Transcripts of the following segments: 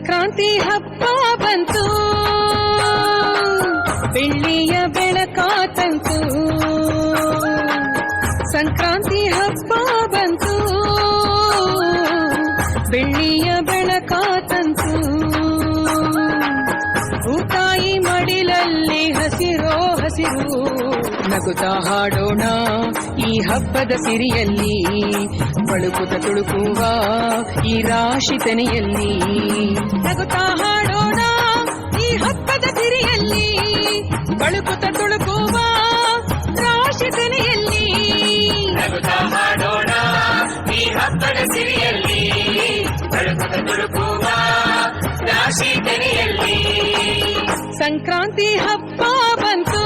ಸಂಕ್ರಾಂತಿ ಹಬ್ಬ ಬಂತು, ಬೆಳ್ಳಿಯ ಬೆಳಕಾತಂತು. ಸಂಕ್ರಾಂತಿ ಹಬ್ಬ ಬಂತು, ಬೆಳ್ಳಿಯ ಬೆಳಕಾತಂತು. ಭೂತಾಯಿ ಮಡಿಲಲ್ಲಿ ಹಸಿರೋ ಹಸಿರು, ನಗುತ್ತಾ ಹಾಡೋಣ ಈ ಹಬ್ಬದ ಸಿರಿಯಲ್ಲಿ. ಬಳುಕುತ ತುಳುಕುವ ಈ ರಾಶಿ ತೆನೆಯಲ್ಲಿ, ನಗುತ್ತಾ ಹಾಡೋಣ ಈ ಹಬ್ಬದ ಸಿರಿಯಲ್ಲಿ. ಬಳುಕುತ ತುಳುಕುವ ರಾಶಿ ತೆನೆಯಲ್ಲಿ, ನಗುತ್ತಾ ಹಾಡೋಣ ಈ ಹಬ್ಬದ ಸಿರಿಯಲ್ಲಿ. ಬಳುಕುತ ತುಳುಕುವ ರಾಶಿ ತೆನೆಯಲ್ಲಿ. ಸಂಕ್ರಾಂತಿ ಹಬ್ಬ ಬಂತು,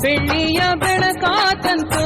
ಬೆಳ್ಳಿಯ ಬೆಳಕಾತಂತು.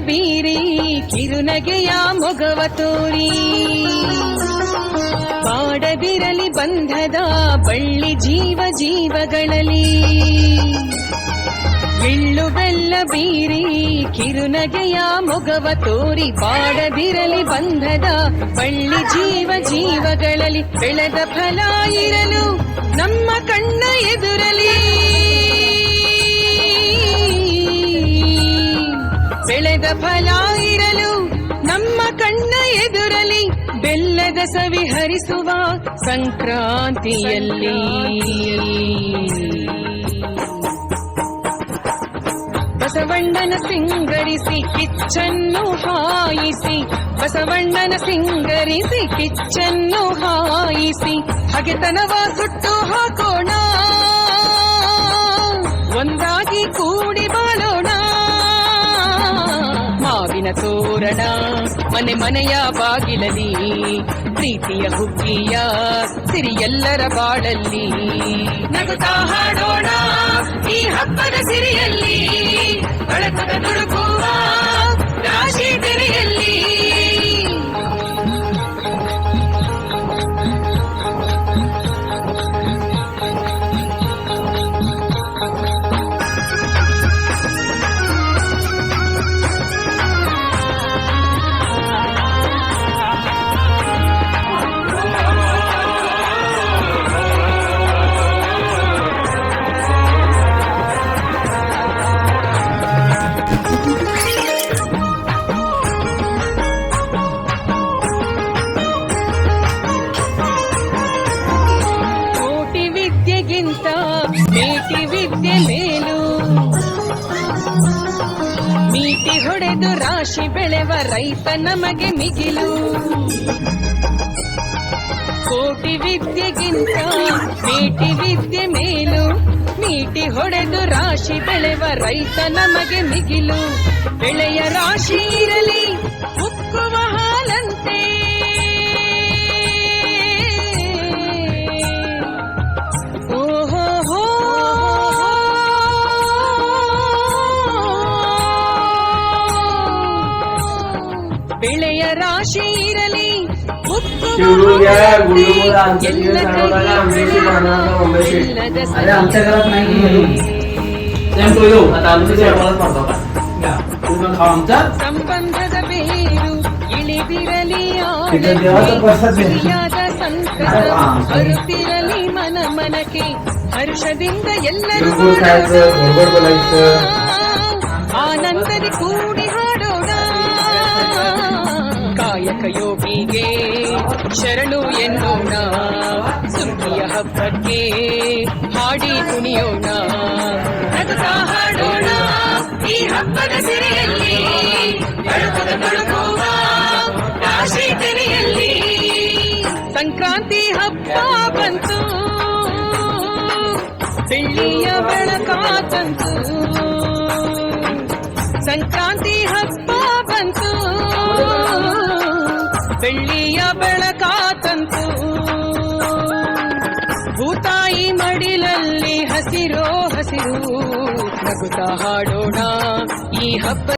ಬೀರಿ ಕಿರುನಗೆಯ ಮೊಗವ ತೋರಿ, ಬಾಡದಿರಲಿ ಬಂಧದ ಬಳ್ಳಿ ಜೀವ ಜೀವಗಳಲ್ಲಿ. ಎಳ್ಳು ಬೆಲ್ಲ ಬೀರಿ ಕಿರುನಗೆಯ ಮೊಗವ ತೋರಿ, ಬಾಡದಿರಲಿ ಬಂಧದ ಬಳ್ಳಿ ಜೀವ ಜೀವಗಳಲ್ಲಿ. ಬೆಳೆದ ಫಲ ಇರಲು ನಮ್ಮ ಕಣ್ಣ ಎದುರಲಿ, ಬೆಳೆದ ಫಲ ಇರಲು ನಮ್ಮ ಕಣ್ಣ ಎದುರಲಿ. ಬೆಲ್ಲದ ಸವಿ ಹರಿಸುವ ಸಂಕ್ರಾಂತಿಯಲ್ಲಿ, ಬಸವಣ್ಣನ ಸಿಂಗರಿಸಿ ಕಿಚ್ಚನ್ನು ಹಾಯಿಸಿ, ಬಸವಣ್ಣನ ಸಿಂಗರಿಸಿ ಕಿಚ್ಚನ್ನು ಹಾಯಿಸಿ. ಹಗೆತನವ ಸುಟ್ಟು ಹಾಕೋಣ, ಒಂದಾಗಿ ಕೂಡಿ ಬಾಳೋಣ. ಮಾವಿನ ತೋರಣ ಮನೆ ಮನೆಯ ಬಾಗಿಲಲ್ಲಿ, ಪ್ರೀತಿಯ ಹುಗ್ಗಿಯ ಸಿರಿ ಎಲ್ಲರ ಬಾಳಲ್ಲಿ. ನಗುತ್ತಾ ಹಾಡೋಣ ಈ ಹಬ್ಬದ ಸಿರಿಯಲ್ಲಿ, ಬಳಕದ ತುಳುಕುವ ರಾಶಿ ತೆರೆಯಲ್ಲಿ. ಮೇಟಿ ವಿದ್ಯೆ ಮೇಲು, ಮೀಟಿ ಹೊಡೆದು ರಾಶಿ ಬೆಳೆವ ರೈತ ನಮಗೆ ಮಿಗಿಲು. ಕೋಟಿ ವಿದ್ಯೆಗಿಂತ ಮೇಟಿ ವಿದ್ಯೆ ಮೇಲು, ಮೀಟಿ ಹೊಡೆದು ರಾಶಿ ಬೆಳೆವ ರೈತ ನಮಗೆ ಮಿಗಿಲು. ಬೆಳೆಯ ರಾಶಿ ಇರಲಿ ಉಕ್ಕುವ ಹಾಲಂತೆ, ಬೆಳೆಯ ರಾಶಿ ಇರಲಿ ಸಂಬಂಧದ ಬೇರು ಇಳಿದಿರಲಿ, ಸಿರಿಯಾದ ಸಂಕಟ ಬರುತ್ತಿರಲಿ ಮನ ಮನಕ್ಕೆ. ಹರ್ಷದಿಂದ ಎಲ್ಲರೂ ಆನಂದದಿ ಕೂಡಿ ಹಾಡೋಣ, ಕಾಯಕ ಯೋಗಿಗೆ ಶರಣು ಎನ್ನೋಣ. ಸುಗ್ಗಿಯ ಹಬ್ಬಕ್ಕೆ ಹಾಡಿ ಕುಣಿಯೋಣ, ನಗುತ್ತಾ ಹಾಡೋಣ ಈ ಹಬ್ಬದ ಸಿರಿಯಲ್ಲಿ. ಬಳುಕುವ ತುಳುಕುವ ರಾಶಿ ತೆರೆಯಲ್ಲಿ, ಸಂಕ್ರಾಂತಿ ಹಬ್ಬ ಬಂತು, ಬೆಳ್ಳಿಯ ಬೆಳಕಾತಂತು. ಸಂಕ್ರಾಂತಿ ಹಬ್ಬ ಬಂತು, ಬೆಳ್ಳಿಯ ಬೆಳಕ ತಂತು. ಭೂತಾಯಿ ಮಡಿಲಲ್ಲಿ ಹಸಿರೋ ಹಸಿರು, ನಗುತ್ತಾ ಹಾಡೋಣ ಈ ಹಬ್ಬ.